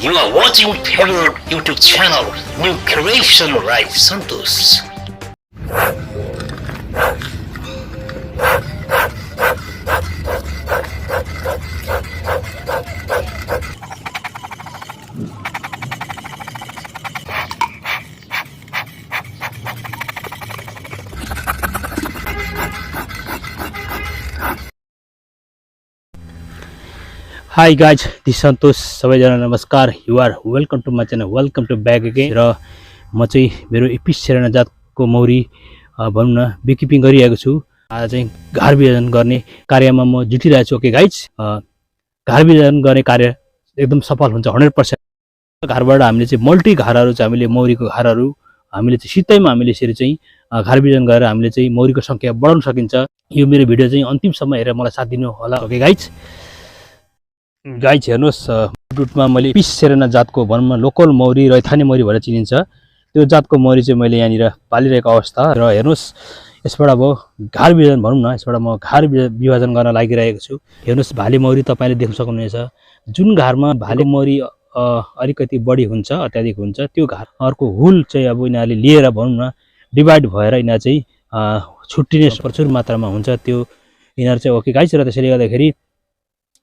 You are watching favorite YouTube channel, New Creation Rai Santosh. Hi guys, this is Santosh. सबैजना नमस्कार. You are welcome to my channel. Welcome to back again. र म चाहिँ मेरो Apis cerana जातको मौरी भनौँ न बिकिपिङ गरिरहेको छु. आज चाहिँ घर विभाजन गर्ने कार्यमा म जुटिरहेको छु. ओके गाइज, घर विभाजन गर्ने कार्य एकदम सफल हुन्छ 100%. घरबाट हामीले चाहिँ मल्टी घरहरू चाहिँ हामीले मौरीको घरहरू हामीले चाहिँ सित्तैमा हामीले यसरी चाहिँ घर विभाजन गरेर हामीले चाहिँ मौरीको संख्या बढाउन सकिन्छ. यो मेरो भिडियो चाहिँ अन्तिमसम्म हेरेर मलाई साथ दिनु होला. ओके गाइज, हेर्नुहोस्, रुटमा मैले एपिस सेराना जातको भनौँ न लोकल मौरी रैथाने मौरी भनेर चिनिन्छ त्यो जातको मौरी चाहिँ मैले यहाँनिर पालिरहेको अवस्था. र हेर्नुहोस्, यसबाट अब घर विभाजन भनौँ न, यसबाट म घर विभाजन गर्न लागिरहेको छु. हेर्नुहोस्, भाले मौरी तपाईँले देख्न सक्नुहुनेछ. जुन घरमा भाले मौरी अलिकति बढी हुन्छ, अत्याधिक हुन्छ, त्यो घरको हुल चाहिँ अब यिनीहरूले लिएर भनौँ न डिभाइड भएर यिनीहरू चाहिँ छुट्टिने प्रचुर मात्रामा हुन्छ त्यो यिनीहरू चाहिँ. ओके गाइस, र त्यसैले गर्दाखेरि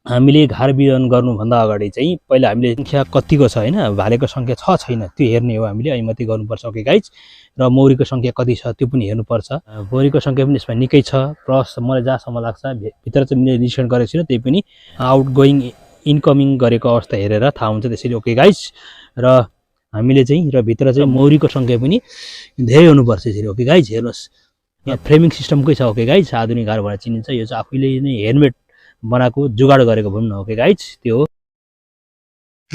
हामीले घर विभाजन गर्नुभन्दा अगाडि चाहिँ पहिला हामीले सङ्ख्या कतिको छ होइन, भालेको सङ्ख्या छ छैन त्यो हेर्ने हो हामीले, अनि मात्रै गर्नुपर्छ. ओके गाइज, र मौरीको सङ्ख्या कति छ त्यो पनि हेर्नुपर्छ. मौरीको सङ्ख्या पनि यसमा निकै छ. प्लस मलाई जहाँसम्म लाग्छ भित्र चाहिँ मैले निरीक्षण गरेको छुइनँ, त्यही पनि आउट गोइङ इन्कमिङ गरेको अवस्था हेरेर थाहा हुन्छ. त्यसैले ओके गाइज, र हामीले चाहिँ र भित्र चाहिँ मौरीको सङ्ख्या पनि धेरै हुनुपर्छ यसरी. ओके गाइज, हेर्नुहोस्, यहाँ फ्रेमिङ सिस्टमकै छ. ओके गाइज, आधुनिक घर भनेर चिनिन्छ. यो चाहिँ आफैले नै ह्यान्डमेड बनाएको जुगाड गरेको भनौँ न. ओके गाइज, त्यो हो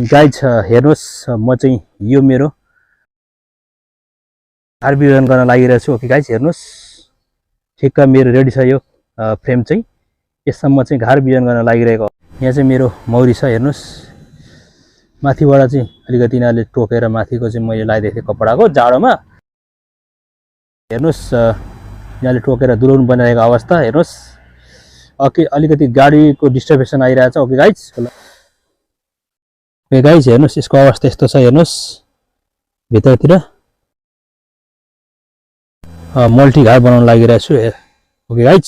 गाइज. हेर्नुहोस्, म चाहिँ यो मेरो घर विभाजन गर्न लागिरहेको छु. ओके गाइज, हेर्नुहोस्, ठिक्क मेरो रेडी छ यो फ्रेम चाहिँ. यसमा चाहिँ घर विभाजन गर्न लागिरहेको. यहाँ चाहिँ मेरो मौरी छ. हेर्नुहोस्, माथिबाट चाहिँ अलिकति यिनीहरूले टोकेर माथिको चाहिँ मैले लगाइदिएको थिएँ कपडाको जाडोमा. हेर्नुहोस्, यिनीहरूले टोकेर दुलाउनु बनाइरहेको अवस्था. हेर्नुहोस्, अलिकति गाडीको डिस्टर्बेसन आइरहेछ. ओके गाइज, हेर्नुहोस्, यसको अवस्था यस्तो छ. हेर्नुहोस्, भित्रतिर मल्टी घर बनाउन लागिरहेको छु. ओके गाइज,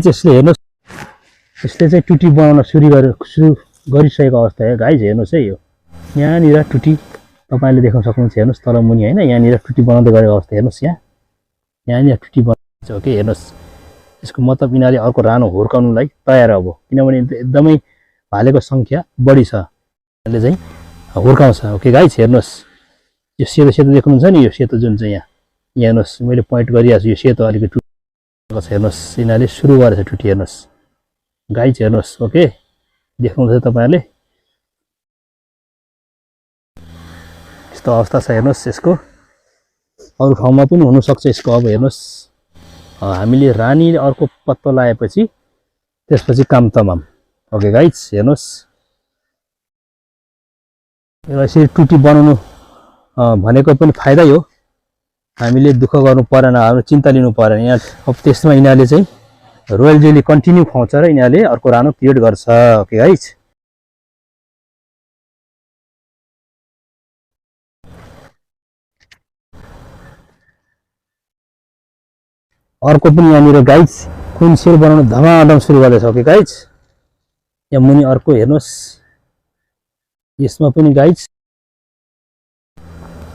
यसले हेर्नुहोस्, यसले चाहिँ टुटी बनाउन सुरु गरिसकेको अवस्था हो गाइज. हेर्नुहोस् है, यो यहाँनिर टुटी तपाईँले देख्न सक्नुहुन्छ. हेर्नुहोस्, तल मुनि होइन, यहाँनिर टुटी बनाउँदै गरेको अवस्था. हेर्नुहोस्, यहाँनिर टुटी बनाउँछ. ओके, हेर्नुहोस्, यसको मतलब यिनीहरूले अर्को रानो हुर्काउनुलाई तयार अब, किनभने एकदमै भालेको सङ्ख्या बढी छ, यसले चाहिँ हुर्काउँछ. ओके गाइज, हेर्नुहोस्, यो सेतो सेतो देख्नुहुन्छ नि, यो सेतो जुन चाहिँ यहाँ हेर्नुहोस् मैले पोइन्ट गरिरहेको छु, यो सेतो अलिकति टुटेको छ. हेर्नुहोस्, यिनीहरूले सुरु गरेछ टुटी. हेर्नुहोस् गाइज, हेर्नुहोस्. ओके, देख्नुहुन्छ तपाईँहरूले यस्तो अवस्था छ. हेर्नुहोस्, यसको अरू ठाउँमा पनि हुनसक्छ यसको. अब हेर्नुहोस्, हामीले रानी अर्को पत्तो लगाएपछि त्यसपछि काम तमाम. ओके गाइज, हेर्नुहोस्, यसरी टुटी बनाउनु भनेको पनि फाइदै हो. हामीले दुःख गर्नु परेन, हाम्रो चिन्ता लिनु परेन. यहाँ अब त्यसमा यिनीहरूले चाहिँ रोयल जेली कन्टिन्यू खुवाउँछ र यिनीहरूले अर्को रानो क्रिएट गर्छ. ओके गाइज, अर्को पनि यहाँनिर गाइज कुन सेल बनाउन धमाधम सुरु गर्दैछ। ओके गाइज, यहाँ मुनि अर्को हेर्नुहोस्, यसमा पनि गाइज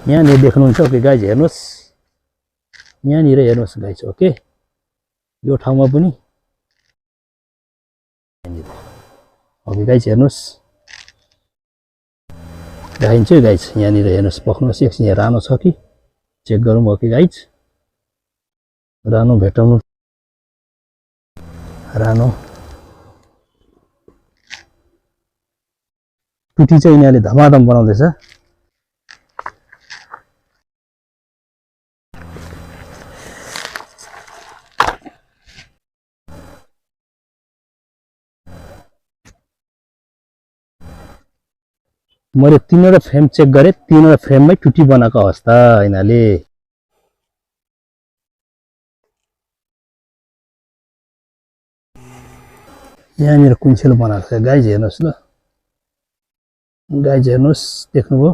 यहाँनिर देख्नुहुन्छ। ओके गाइज हेर्नुहोस्, यहाँनिर हेर्नुहोस् गाइज। ओके, यो ठाउँमा पनि ओके गाइज हेर्नुहोस्, देखाइन्छ गाइज। यहाँनिर हेर्नुहोस्, पक्नुहोस् एकछिन, यहाँ रानो छ कि चेक गरौँ। ओके गाइज, रानो भेटाउनु, रानो टुटी चाहिँ यिनीहरूले धमाधम बनाउँदैछ। मैले 3वटा फ्रेम चेक गरेँ, 3वटा फ्रेममै टुटी बनाएको अवस्था यिनीहरूले। यहाँनिर कुन्सेल बनाएको छ गाइज हेर्नुहोस् ल, गाइज हेर्नुहोस्, देख्नुभयो।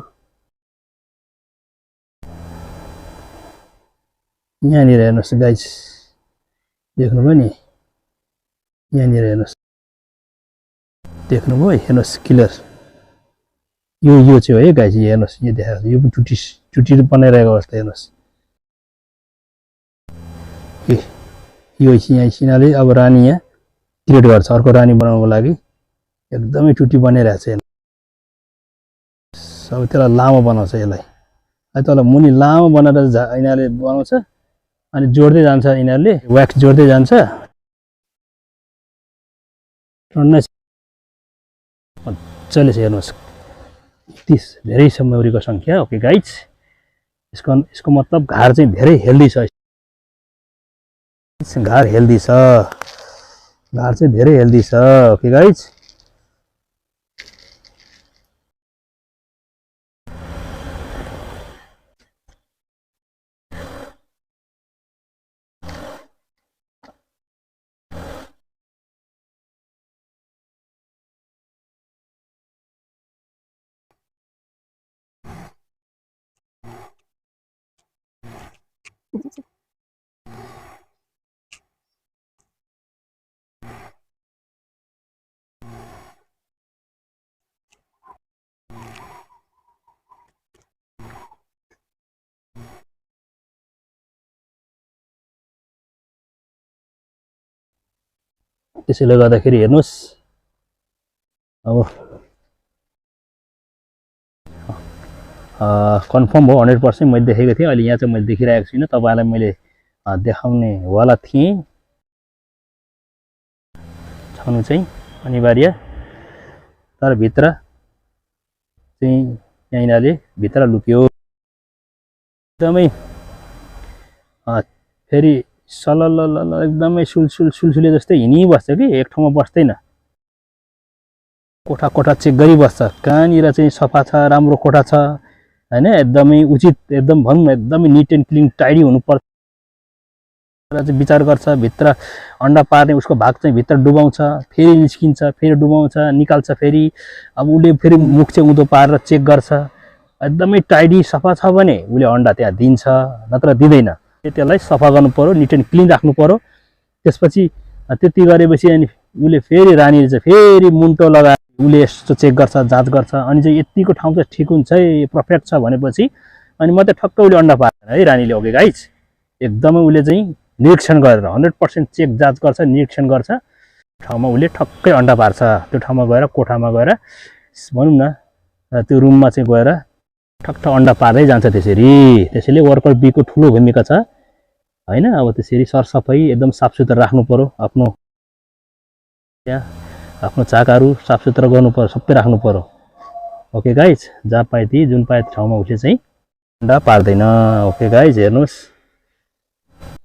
यहाँनिर हेर्नुहोस् गाइज, देख्नुभयो नि, यहाँनिर हेर्नुहोस्, देख्नुभयो, हेर्नुहोस् क्लियर। यो चाहिँ हो है गाइज, हेर्नुहोस्, यो देखाएको छ, यो पनि टुटी बनाइरहेको अवस्था हेर्नुहोस्। यो यहाँ यिनीहरूले अब रानी यहाँ क्रिएट गर्छ, अर्को रानी बनाउनको लागि एकदमै टुटी बनाइरहेको छ। अब त्यसलाई लामो बनाउँछ, यसलाई त्यसलाई मुनि लामो बनाएर यिनीहरूले बनाउँछ, अनि जोड्दै जान्छ यिनीहरूले, व्याक्स जोड्दै जान्छ। मजाले हेर्नुहोस्, 30 धेरै छ मौरीको सङ्ख्या। ओके गाइज, यसको मतलब घार चाहिँ धेरै हेल्दी छ, घार हेल्दी छ, घार चाहिँ धेरै हेल्दी छ। ओके गाइज, त्यसैले गर्दाखेरि हेर्नुहोस्, अब कन्फर्म हो 100% मैले देखेको थिएँ। अहिले यहाँ चाहिँ मैले देखिरहेको छुइनँ, तपाईँलाई मैले देखाउने वाला थिएँ। छाउनु चाहिँ अनिवार्य, तर भित्र चाहिँ यहाँ यिनीहरूले भित्र लुक्यो। एकदमै फेरि सलल एकदमै सुलसुले जस्तै हिँडिबस्छ कि एक ठाउँमा बस्दैन, कोठा कोठा चेक गरिबस्छ, कहाँनिर चाहिँ सफा छ, राम्रो कोठा छ होइन, एकदमै उचित, एकदम भनौँ न एकदमै निट एन्ड क्लिन टाइडी हुनुपर्छ चाहिँ विचार गर्छ। भित्र अन्डा पार्ने उसको भाग चाहिँ भित्र डुबाउँछ, फेरि निस्किन्छ, फेरि डुबाउँछ, निकाल्छ, फेरि अब उसले फेरि मुख चाहिँ उँधो पारेर चेक गर्छ। एकदमै टाइडी सफा छ भने उसले अन्डा त्यहाँ दिन्छ, नत्र दिँदैन। त्यसलाई सफा गर्नु पर्यो, निट एन्ड क्लिन राख्नु पर्यो। त्यसपछि त्यति गरेपछि अनि उसले फेरि रानीले चाहिँ फेरि मुन्टो लगाएर उसले यस्तो चेक गर्छ, जाँच गर्छ, अनि चाहिँ यतिको ठाउँ चाहिँ ठिक हुन्छ है, पर्फेक्ट छ भनेपछि अनि मात्रै ठक्क उसले अन्डा पार्दैन है रानीले। ओके गाइज, एकदमै उसले चाहिँ निरीक्षण गरेर 100% चेक जाँच गर्छ, निरीक्षण गर्छ, ठाउँमा उसले ठक्कै अन्डा पार्छ। त्यो ठाउँमा गएर, कोठामा गएर भनौँ न, त्यो रुममा चाहिँ गएर ठक्क अन्डा पार्दै जान्छ त्यसरी। त्यसैले वर्कर बीको ठुलो भूमिका छ होइन। अब त्यसरी सरसफाइ एकदम साफसुथरा राख्नु पर्यो, आफ्नो त्यहाँ आफ्नो चाकाहरू साफसुथरा गर्नु पर्यो, सबै राख्नु पर्यो। ओके गाइज, जहाँ पाए त्यही, जुन पाए ठाउँमा उसले चाहिँ अन्डा पार्दैन। ओके गाइज हेर्नुहोस्,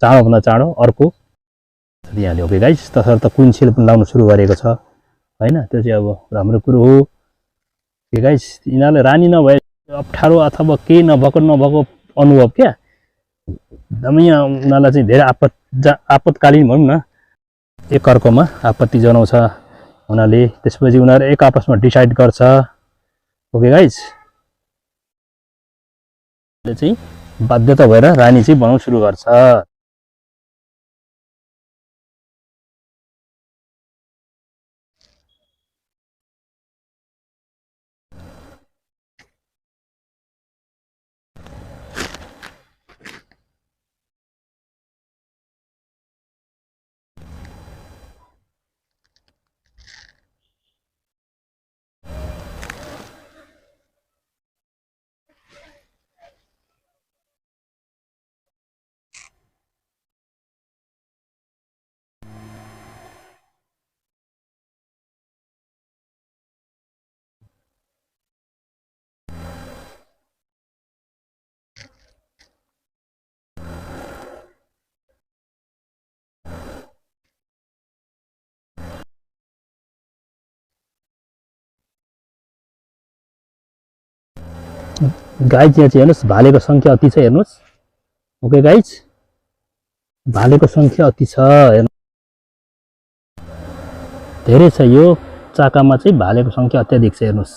चाँडोभन्दा चाँडो अर्को दिइहाल्यो। ओके गाइज, तसर्थ कुन्सेल पनि लाउनु सुरु गरेको छ होइन, त्यो चाहिँ अब राम्रो कुरो हो। ओके गाइज, यिनीहरूले रानी नभए अप्ठ्यारो अथवा केही नभएको अनुभव क्या, एकदमै उनीहरूलाई चाहिँ धेरै आपतकालीन भनौँ न, एकअर्कोमा आपत्ति जनाउँछ उनीहरूले। त्यसपछि उनीहरू एक आपसमा डिसाइड गर्छ। ओके गाइज, चाहिँ बाध्यता भएर रानी चाहिँ बनाउन सुरु गर्छ। गाइज यहाँ चाहिँ हेर्नुहोस् भालेको सङ्ख्या अति छ हेर्नुहोस्। ओके गाइज, भालेको सङ्ख्या अति छ हेर्नु, धेरै छ। यो चाकामा चाहिँ भालेको सङ्ख्या अत्याधिक छ हेर्नुहोस्।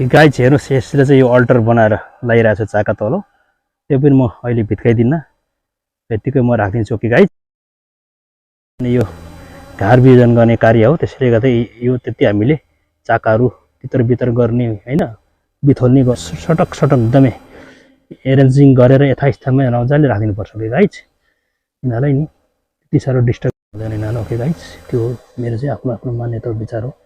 गाइज हेर्नुहोस्, यसले चाहिँ यो अल्टर बनाएर लगाइरहेको छ चाका तल। त्यो पनि म अहिले भित्काइदिन्न, यत्तिकै म राखिदिन्छु। ओके गाइज, अनि यो घर बिजन गर्ने कार्य हो, त्यसले गर्दा यो त्यति हामीले चाकाहरू भित्र भित्र गर्ने होइन, बिथोल्ने सटक सटक एकदमै एरेन्जिङ गरेर यथास्थानमा मजाले राखिदिनुपर्छ। ओके गाइज, यिनीहरूलाई नि त्यति साह्रो डिस्टर्ब हुँदैन यिनीहरूलाई। ओके गाइज, त्यो मेरो चाहिँ आफ्नो आफ्नो मान्यता विचार हो।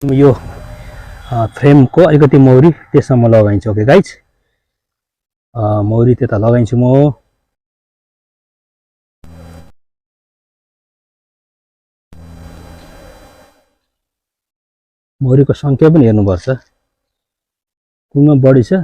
यो फ्रेमको अलिकति मौरी त्यसमा लगाइन्छ। ओके गाइज, मौरी त्यता लगाइन्छु म। मौरीको सङ्ख्या पनि हेर्नुपर्छ, कुनमा बढी छ।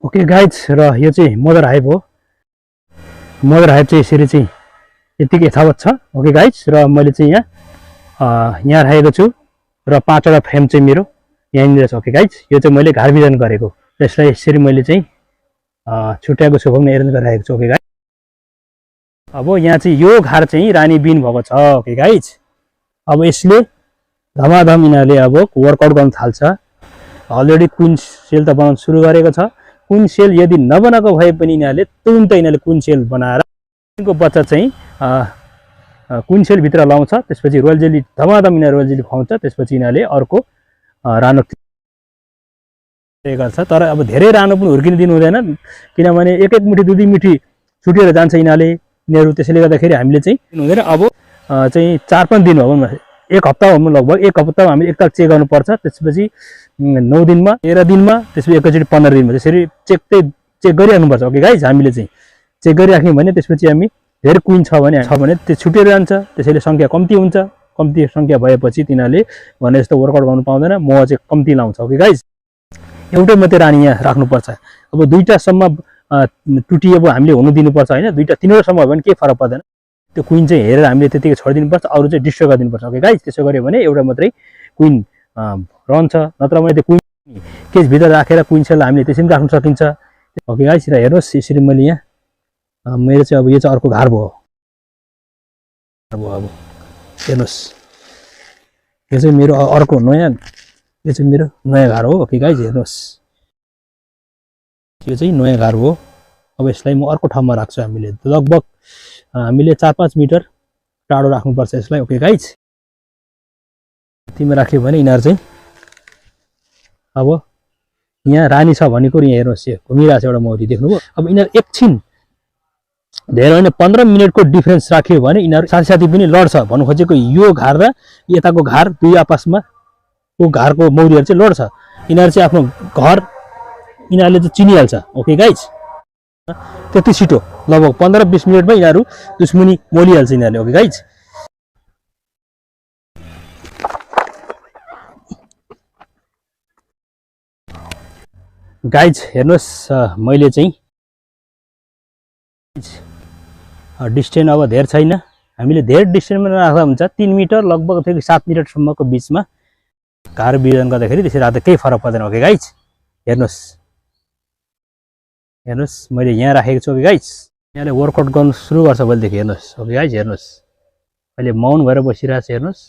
ओके गाइज, र यो चाहिँ मदर हाइभ हो। मदर हाइभ चाहिँ यसरी चाहिँ यतिकै यथावत छ। ओके गाइज, र मैले चाहिँ यहाँ राखेको छु र 5वटा फ्रेम चाहिँ मेरो यहाँनिर छ। ओके गाइज, यो चाहिँ मैले घर बिजन गरेको, यसलाई यसरी मैले चाहिँ छुट्याएको छु भने एरेन्ज गरिरहेको छु। ओके गाइज, अब यहाँ चाहिँ यो घर चाहिँ रानी बिन भएको छ। ओके गाइज, अब यसले धमाधम यिनीहरूले अब वर्कआउट गर्न थाल्छ। अलरेडी क्विन सेल त बनाउन सुरु गरेको छ। क्विन सेल यदि नबनाएको भए पनि यिनीहरूले तुरुन्तै यिनीहरूले क्विन सेल बनाएर को बच्चा चाहिँ क्विन सेल भित्र लाउँछ। त्यसपछि रोयल जेली धमाधम यिनीहरू रोयल जेली खुवाउँछ। त्यसपछि यिनीहरूले अर्को रानो गर्छ। तर अब धेरै रानो पनि हुर्किन दिनु हुँदैन, किनभने एक मुठी 2 मुठी छुटेर जान्छ यिनीहरू। त्यसैले गर्दाखेरि हामीले चाहिँ हुँदैन। अब चाहिँ 4-5 दिन हो, 1 हप्ता हो लगभग। 1 हप्तामा हामीले एकताल चेक गर्नुपर्छ। त्यसपछि 9 दिनमा, 13 दिनमा, त्यसपछि एकैचोटि 15 दिनमा त्यसरी चेक गरिराख्नुपर्छ। ओके गाइज, हामीले चाहिँ चेक गरिराख्यौँ भने त्यसपछि हामी धेरै क्विन छ भने त्यो छुटेर जान्छ। त्यसैले सङ्ख्या कम्ती हुन्छ। कम्ती सङ्ख्या भएपछि तिनीहरूले भने जस्तो वर्कआउट गर्नु पाउँदैन, मह चाहिँ कम्ती लाउँछ। ओके गाइज, एउटै मात्रै रानी यहाँ राख्नुपर्छ। अब 2टासम्म टुटी अब हामीले हुनु दिनुपर्छ होइन। 2-3वटासम्म भयो भने केही फरक पर्दैन। त्यो क्विन चाहिँ हेरेर हामीले त्यतिकै छोडिदिनुपर्छ, अरू चाहिँ डिस्ट्रोय गरिदिनुपर्छ। ओके गाइज, त्यसो गऱ्यो भने एउटा मात्रै क्विन रहन्छ। नत्र भने त्यो क्विन केजभित्र राखेर क्विन सेल हामीले त्यसरी पनि राख्न सकिन्छ। ओके गाइज, र हेर्नुहोस् यसरी मैले यहाँ मेरो चाहिँ अब यो चाहिँ अर्को घर भयो। अब हेर्नुहोस्, यो चाहिँ मेरो अर्को नयाँ, यो चाहिँ मेरो नयाँ घर हो। ओके गाइज, हेर्नुहोस्, यो चाहिँ नयाँ घर हो। अब यसलाई म अर्को ठाउँमा राख्छु। हामीले लगभग 4-5 मिटर टाढो राख्नुपर्छ यसलाई। ओके गाइज, तिमीले राख्यो भने यिनीहरू चाहिँ अब यहाँ रानी छ भन्ने कुरो यहाँ हेर्नुहोस्, यो घुमिरहेको छ एउटा मौरी, देख्नुभयो। अब यिनीहरू एकछिन धेरै होइन 15 मिनटको डिफ्रेन्स राख्यो भने यिनीहरू साथी पनि लड्छ। भन्नु खोजेको यो घर र यताको घर दुई आपसमा को घरको मौरीहरू चाहिँ लड्छ। यिनीहरू चाहिँ आफ्नो घर यिनीहरूले चाहिँ चिनिहाल्छ। ओके गाइज, त्यति छिटो लगभग 15-20 मिनटमा यिनीहरू दुश्मनी मोलिहाल्छ यिनीहरूले। ओके गाइज, गाइज हेर्नुहोस्, मैले चाहिँ डिस्टेन्स अब धेरै छैन। हामीले धेरै डिस्टेन्समा राख्दा हुन्छ 3 मिटर लगभग 7 मिटरसम्मको बिचमा घर बिजन गर्दाखेरि त्यसरी राख्दा केही फरक पर्दैन। ओके गाइज, हेर्नुहोस् हेर्नुहोस् मैले यहाँ राखेको छु। ओके गाइज, यहाँले वर्कआउट गर्नु सुरु गर्छ भोलिदेखि। हेर्नुहोस्, ओके गाइज, हेर्नुहोस् अहिले मौन भएर बसिरहेको छ। हेर्नुहोस्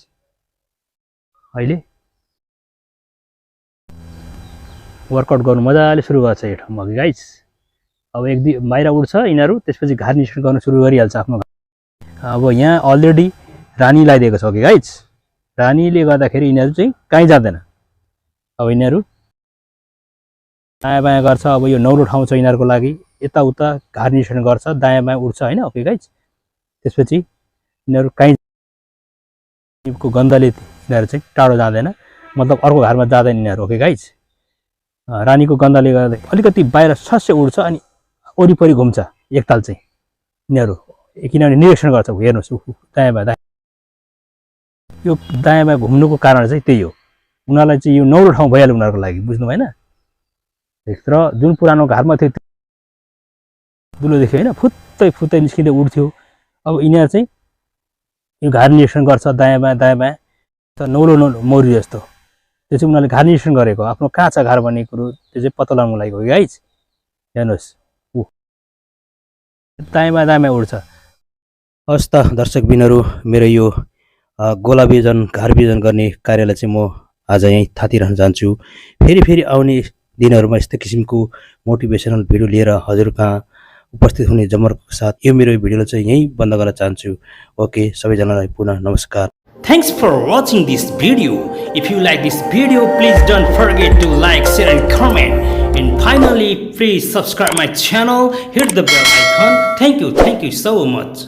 अहिले वर्कआउट गर्नु मजाले सुरु गर्छ यो ठाउँमा। ओके गाइज, अब 1-2 बाहिर उड्छ यिनीहरू, त्यसपछि घर निस्कन गर्न सुरु गरिहाल्छ आफ्नो। अब यहाँ अलरेडी रानी लगाइदिएको छ। ओके गाइज, रानीले गर्दाखेरि यिनीहरू चाहिँ कहीँ जाँदैन। अब यिनीहरू दायाँ बायाँ गर्छ। अब यो नौलो ठाउँ छ यिनीहरूको लागि, यताउता घर निस्कन गर्छ, दायाँ बायाँ उड्छ होइन। ओके गाइज, त्यसपछि यिनीहरू कहीँ को गन्धले यिनीहरू चाहिँ टाढो जाँदैन, मतलब अर्को घरमा जाँदैन यिनीहरू। ओके गाइज, रानीको गन्धले गर्दा अलिकति बाहिर सस्य उड्छ अनि वरिपरि घुम्छ एकताल चाहिँ यिनीहरू, किनभने निरीक्षण गर्छ। हेर्नुहोस् दायाँ बायाँ, यो दायाँ बायाँ घुम्नुको कारण चाहिँ त्यही हो। उनीहरूलाई चाहिँ यो नौलो ठाउँ भइहाल्यो उनीहरूको लागि, बुझ्नु भएन। र जुन पुरानो घरमा थियो दुलो देख्यो होइन, फुत्तै निस्किँदै उड्थ्यो। अब यिनीहरू चाहिँ यो घर निरीक्षण गर्छ दायाँ बायाँ त नौलो मौरी जस्तो। त्यो चाहिँ उनीहरूले घर निरीक्षण गरेको, आफ्नो कहाँ छ घर भन्ने कुरो त्यो चाहिँ पत्ता लगाउनु लागि हो। गाइज हेर्नुहोस्, दायाँ बायाँ उड्छ। हस् त दर्शकबिनहरू, मेरो यो गोला बिजन घर बिजन गर्ने कार्यलाई चाहिँ म आज यहीँ थातिरहन चाहन्छु। फेरि आउने दिनहरूमा यस्तो किसिमको मोटिभेसनल भिडियो लिएर हजुर कहाँ उपस्थित हुने जमर्को साथ यो मेरो भिडियोलाई चाहिँ यहीँ बन्द गर्न चाहन्छु। ओके, सबैजनालाई पुनः नमस्कार। Thanks for watching this video. If you like this video, please don't forget to like, share and comment. And finally, please subscribe my channel, hit the bell icon. Thank you so much.